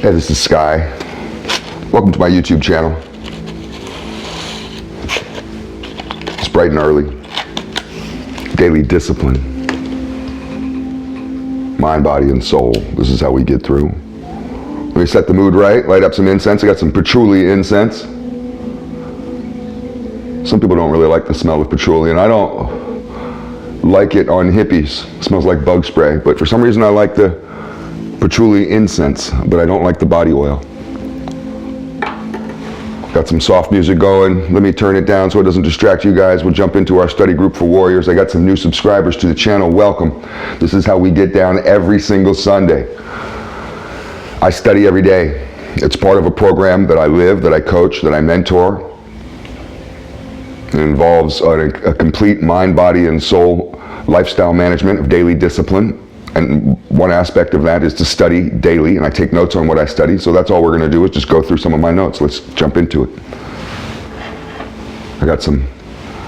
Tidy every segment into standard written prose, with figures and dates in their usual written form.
Hey, this is Sky. Welcome to my YouTube channel. It's bright and early. Daily discipline. Mind, body, and soul. This is how we get through. Let me set the mood right, light up some incense. I got some patchouli incense. Some people don't really like the smell of patchouli, and I don't like it on hippies. It smells like bug spray, but for some reason I like the patchouli incense, but I don't like the body oil. Got some soft music going. Let me turn it down so it doesn't distract you guys. We'll jump into our study group for warriors. I got some new subscribers to the channel. Welcome. This is how we get down every single Sunday. I study every day. It's part of a program that I live, that I coach, that I mentor. It involves a complete mind, body, and soul lifestyle management of daily discipline. And one aspect of that is to study daily, and I take notes on what I study. So that's all we're going to do is just go through some of my notes. Let's jump into it. I got some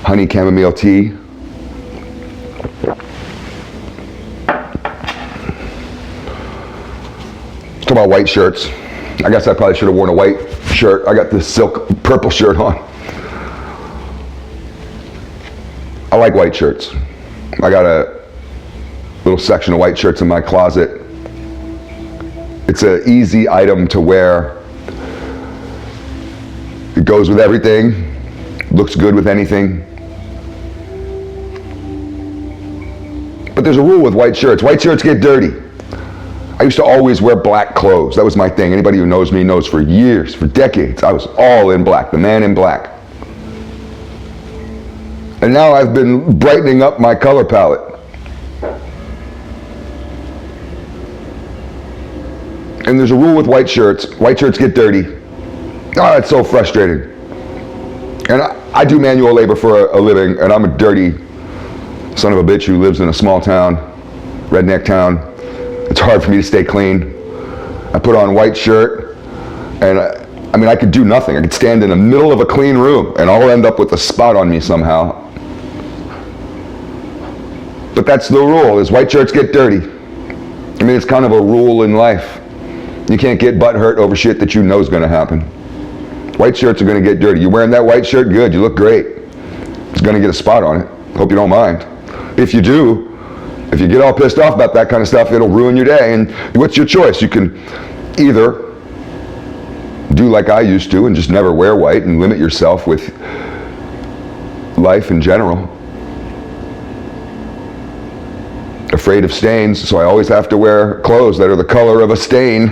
honey chamomile tea. Let's talk about white shirts. I guess I probably should have worn a white shirt. I got this silk purple shirt on. I like white shirts. I got a little section of white shirts in my closet. It's an easy item to wear. It goes with everything, looks good with anything. But there's a rule with white shirts. White shirts get dirty. I used to always wear black clothes. That was my thing. Anybody who knows me knows for years, for decades, I was all in black, the man in black. And now I've been brightening up my color palette. And there's a rule with white shirts. White shirts get dirty. Oh, it's so frustrating. And I do manual labor for a living, and I'm a dirty son of a bitch who lives in a small town, redneck town. It's hard for me to stay clean. I put on a white shirt, and I could do nothing. I could stand in the middle of a clean room, and I'll end up with a spot on me somehow. But that's the rule, is white shirts get dirty. I mean, it's kind of a rule in life. You can't get butt hurt over shit that you know is going to happen. White shirts are going to get dirty. You're wearing that white shirt, good, you look great. It's going to get a spot on it. Hope you don't mind. If you do, if you get all pissed off about that kind of stuff, it'll ruin your day. And what's your choice? You can either do like I used to and just never wear white and limit yourself with life in general. Afraid of stains, so I always have to wear clothes that are the color of a stain.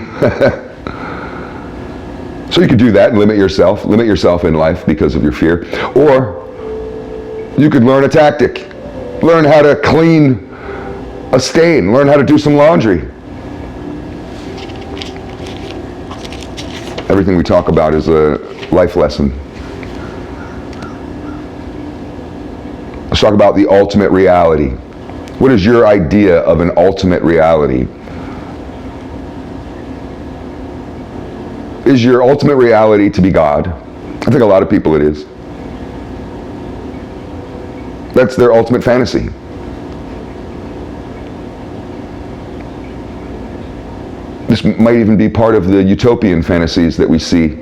So you could do that and limit yourself in life because of your fear. Or you could learn a tactic. Learn how to clean a stain. Learn how to do some laundry. Everything we talk about is a life lesson. Let's talk about the ultimate reality. What is your idea of an ultimate reality? Is your ultimate reality to be God? I think a lot of people it is. That's their ultimate fantasy. This might even be part of the utopian fantasies that we see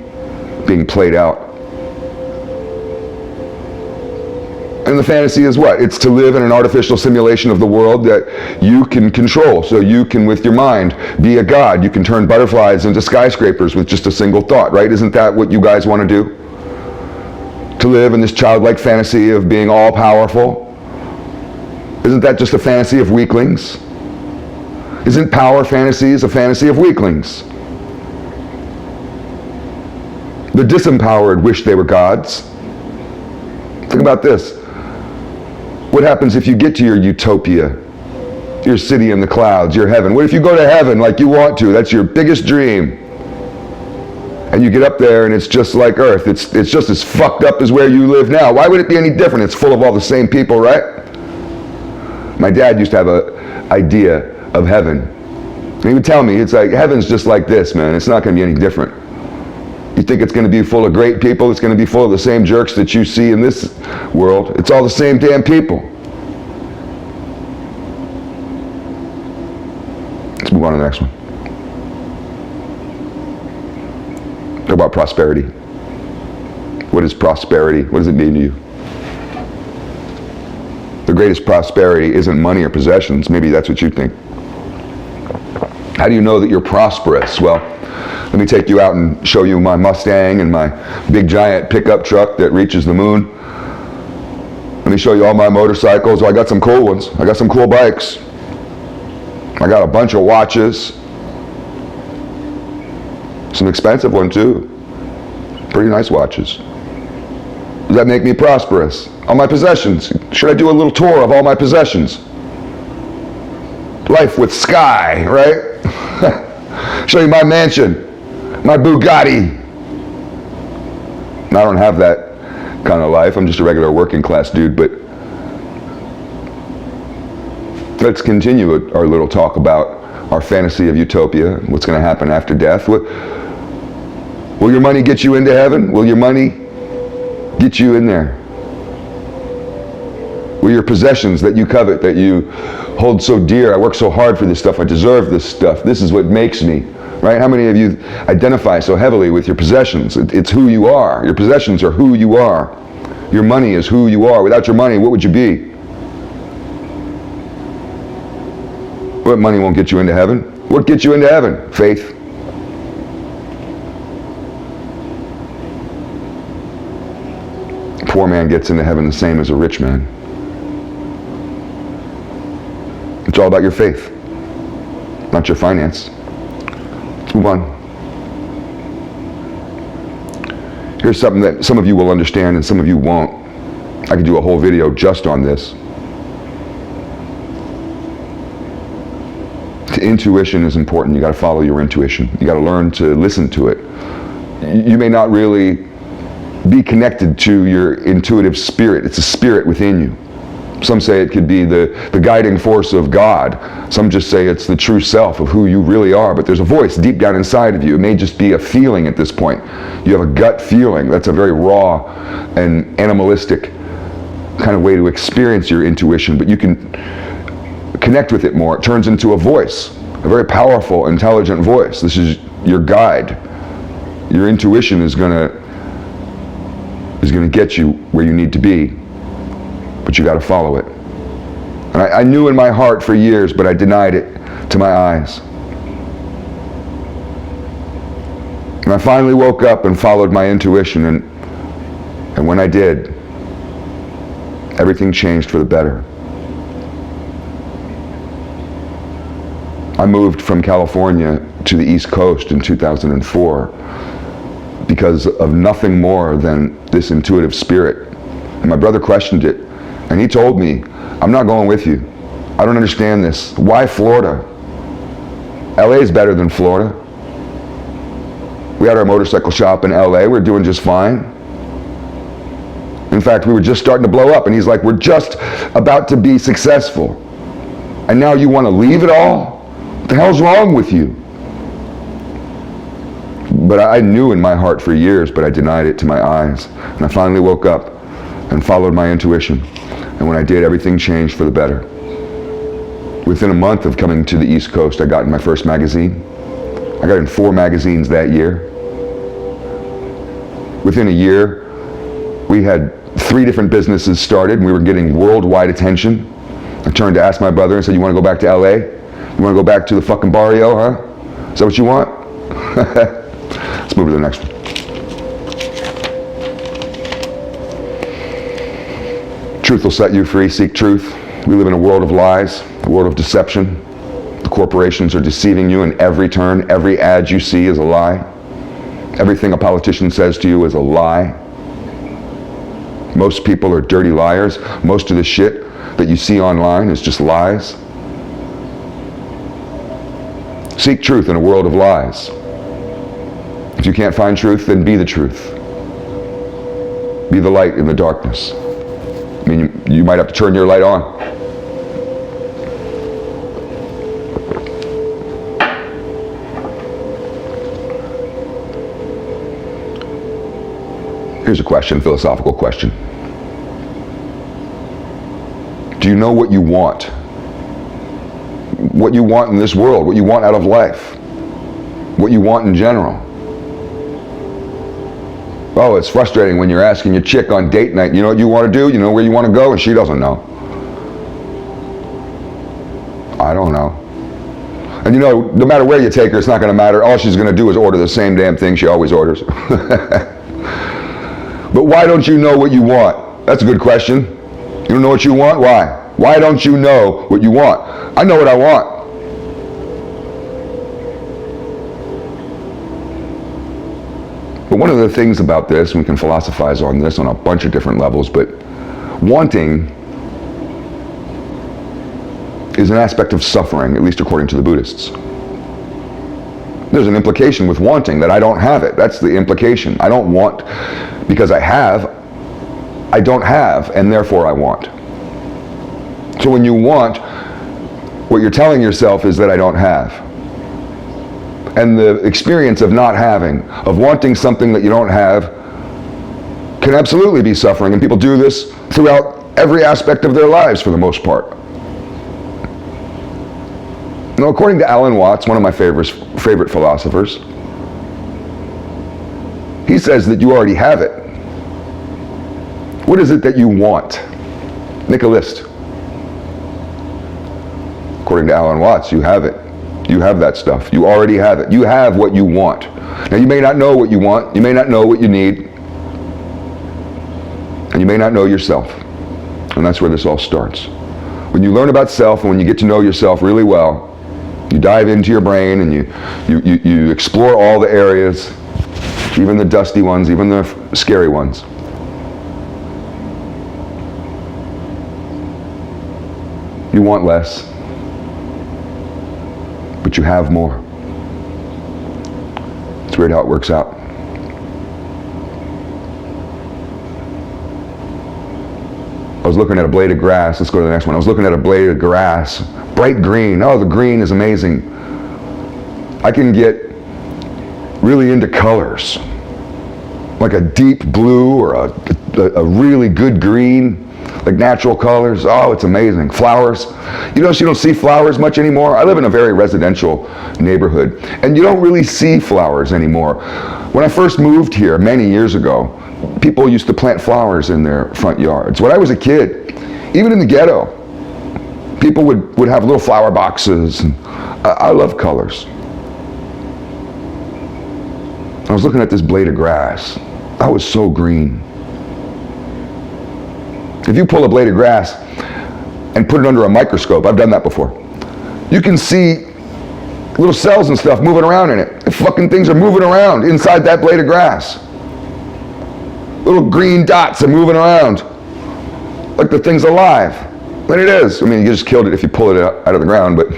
being played out. And the fantasy is what? It's to live in an artificial simulation of the world that you can control. So you can, with your mind, be a god. You can turn butterflies into skyscrapers with just a single thought, right? Isn't that what you guys want to do? To live in this childlike fantasy of being all-powerful? Isn't that just a fantasy of weaklings? Isn't power fantasies a fantasy of weaklings? The disempowered wish they were gods. Think about this. What happens if you get to your utopia, your city in the clouds, your heaven? What if you go to heaven like you want to? That's your biggest dream. And you get up there and it's just like Earth. It's just as fucked up as where you live now. Why would it be any different? It's full of all the same people, right? My dad used to have an idea of heaven. And he would tell me, it's like, heaven's just like this, man. It's not going to be any different. You think it's going to be full of great people? It's going to be full of the same jerks that you see in this world. It's all the same damn people. Let's move on to the next one. Talk about prosperity. What is prosperity? What does it mean to you? The greatest prosperity isn't money or possessions. Maybe that's what you think. How do you know that you're prosperous? Well, let me take you out and show you my Mustang and my big giant pickup truck that reaches the moon. Let me show you all my motorcycles. Oh, I got some cool ones. I got some cool bikes. I got a bunch of watches. Some expensive one too. Pretty nice watches. Does that make me prosperous? All my possessions. Should I do a little tour of all my possessions? Life with Sky, right? Show you my mansion, my Bugatti. I don't have that kind of life. I'm just a regular working class dude, but let's continue our little talk about our fantasy of utopia, what's going to happen after death. Will your money get you into heaven? Will your money get you in there? Will your possessions that you covet, that you hold so dear, I work so hard for this stuff, I deserve this stuff, this is what makes me, right? How many of you identify so heavily with your possessions? It's who you are. Your possessions are who you are. Your money is who you are. Without your money, what would you be? What money won't get you into heaven? What gets you into heaven? Faith. A poor man gets into heaven the same as a rich man. It's all about your faith, not your finance. Let's move on. Here's something that some of you will understand and some of you won't. I could do a whole video just on this. Intuition is important. You got to follow your intuition. You got to learn to listen to it. You may not really be connected to your intuitive spirit. It's a spirit within you. Some say it could be the guiding force of God. Some just say it's the true self of who you really are. But there's a voice deep down inside of you. It may just be a feeling at this point. You have a gut feeling. That's a very raw and animalistic kind of way to experience your intuition. But you can connect with it more. It turns into a voice, a very powerful, intelligent voice. This is your guide. Your intuition is gonna get you where you need to be. But you got to follow it. And I knew in my heart for years, but I denied it to my eyes. And I finally woke up and followed my intuition, and when I did, everything changed for the better. I moved from California to the East Coast in 2004 because of nothing more than this intuitive spirit. And my brother questioned it. And he told me, I'm not going with you. I don't understand this. Why Florida? LA is better than Florida. We had our motorcycle shop in LA. We're doing just fine. In fact, we were just starting to blow up. And he's like, we're just about to be successful. And now you want to leave it all? What the hell's wrong with you? But I knew in my heart for years, but I denied it to my eyes. And I finally woke up and followed my intuition. And when I did, everything changed for the better. Within a month of coming to the East Coast, I got in my first magazine. I got in 4 magazines that year. Within a year, we had 3 different businesses started, and we were getting worldwide attention. I turned to ask my brother and said, you want to go back to LA? You want to go back to the fucking barrio, huh? Is that what you want? Let's move to the next one. Truth will set you free. Seek truth. We live in a world of lies, a world of deception. The corporations are deceiving you in every turn. Every ad you see is a lie. Everything a politician says to you is a lie. Most people are dirty liars. Most of the shit that you see online is just lies. Seek truth in a world of lies. If you can't find truth, then be the truth. Be the light in the darkness. I mean, you might have to turn your light on. Here's a question, philosophical question. Do you know what you want? What you want in this world, what you want out of life, what you want in general? Oh, it's frustrating when you're asking your chick on date night, you know what you want to do? You know where you want to go? And she doesn't know. I don't know. And you know, no matter where you take her, it's not going to matter. All she's going to do is order the same damn thing she always orders. But why don't you know what you want? That's a good question. You don't know what you want? Why? Why don't you know what you want? I know what I want. But one of the things about this, we can philosophize on this on a bunch of different levels, but wanting is an aspect of suffering, at least according to the Buddhists. There's an implication with wanting that I don't have it. That's the implication. I don't want because I don't have, and therefore I want. So when you want, what you're telling yourself is that I don't have. And the experience of not having, of wanting something that you don't have, can absolutely be suffering. And people do this throughout every aspect of their lives for the most part. Now, according to Alan Watts, one of my favorite philosophers, he says that you already have it. What is it that you want? Make a list. According to Alan Watts, you have it. You have that stuff. You already have it. You have what you want. Now, you may not know what you want. You may not know what you need. And you may not know yourself. And that's where this all starts. When you learn about self and when you get to know yourself really well, you dive into your brain and you explore all the areas, even the dusty ones, even the scary ones. You want less, but you have more. It's weird how it works out. I was looking at a blade of grass. Let's go to the next one. I was looking at a blade of grass, bright green. Oh, the green is amazing. I can get really into colors, like a deep blue or a really good green, like natural colors. Oh, it's amazing. Flowers. You know, you don't see flowers much anymore. I live in a very residential neighborhood, and you don't really see flowers anymore. When I first moved here many years ago, people used to plant flowers in their front yards. When I was a kid, even in the ghetto, people would have little flower boxes. And I love colors. I was looking at this blade of grass. That was so green. If you pull a blade of grass and put it under a microscope, I've done that before, you can see little cells and stuff moving around in it. The fucking things are moving around inside that blade of grass. Little green dots are moving around like the thing's alive. And it is. I mean, you just killed it if you pull it out of the ground, but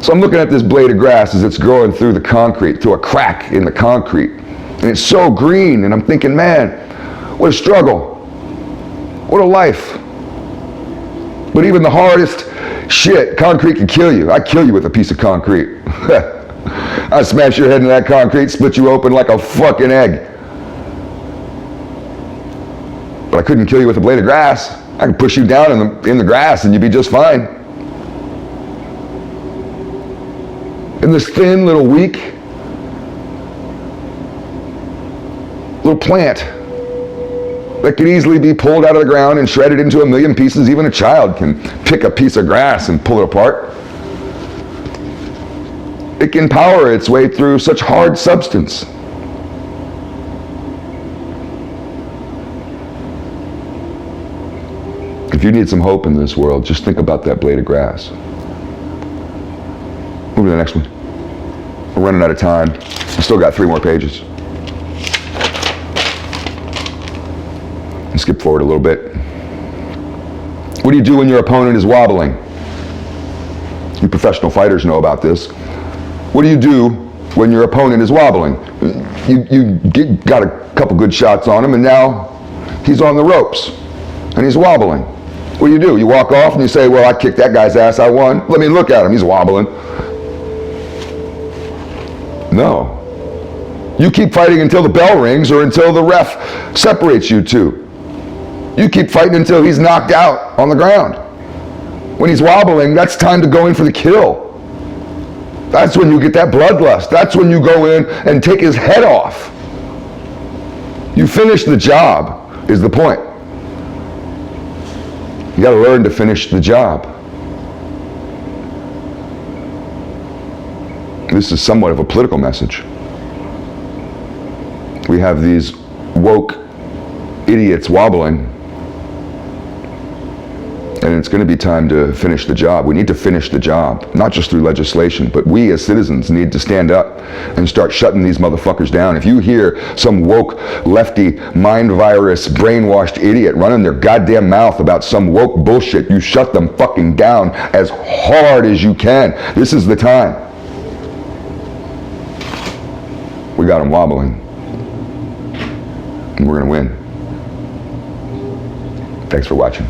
so I'm looking at this blade of grass as it's growing through the concrete, through a crack in the concrete. And it's so green, and I'm thinking, man, what a struggle. What a life. But even the hardest shit, concrete can kill you. I'd kill you with a piece of concrete. I'd smash your head into that concrete, split you open like a fucking egg. But I couldn't kill you with a blade of grass. I could push you down in the grass and you'd be just fine. And this thin little weak little plant that could easily be pulled out of the ground and shredded into a million pieces. Even a child can pick a piece of grass and pull it apart. It can power its way through such hard substance. If you need some hope in this world, just think about that blade of grass. Move to the next one. We're running out of time. I still got 3 more pages. Skip forward a little bit. What do you do when your opponent is wobbling? You professional fighters know about this. What do you do when your opponent is wobbling? You got a couple good shots on him, and now he's on the ropes, and he's wobbling. What do? You walk off and you say, well, I kicked that guy's ass, I won. Let me look at him, he's wobbling. No. You keep fighting until the bell rings or until the ref separates you two. You keep fighting until he's knocked out on the ground. When he's wobbling, that's time to go in for the kill. That's when you get that bloodlust. That's when you go in and take his head off. You finish the job is the point. You got to learn to finish the job. This is somewhat of a political message. We have these woke idiots wobbling, and it's going to be time to finish the job. We need to finish the job, not just through legislation, but we as citizens need to stand up and start shutting these motherfuckers down. If you hear some woke, lefty, mind virus, brainwashed idiot running their goddamn mouth about some woke bullshit, you shut them fucking down as hard as you can. This is the time. We got them wobbling, and we're going to win. Thanks for watching.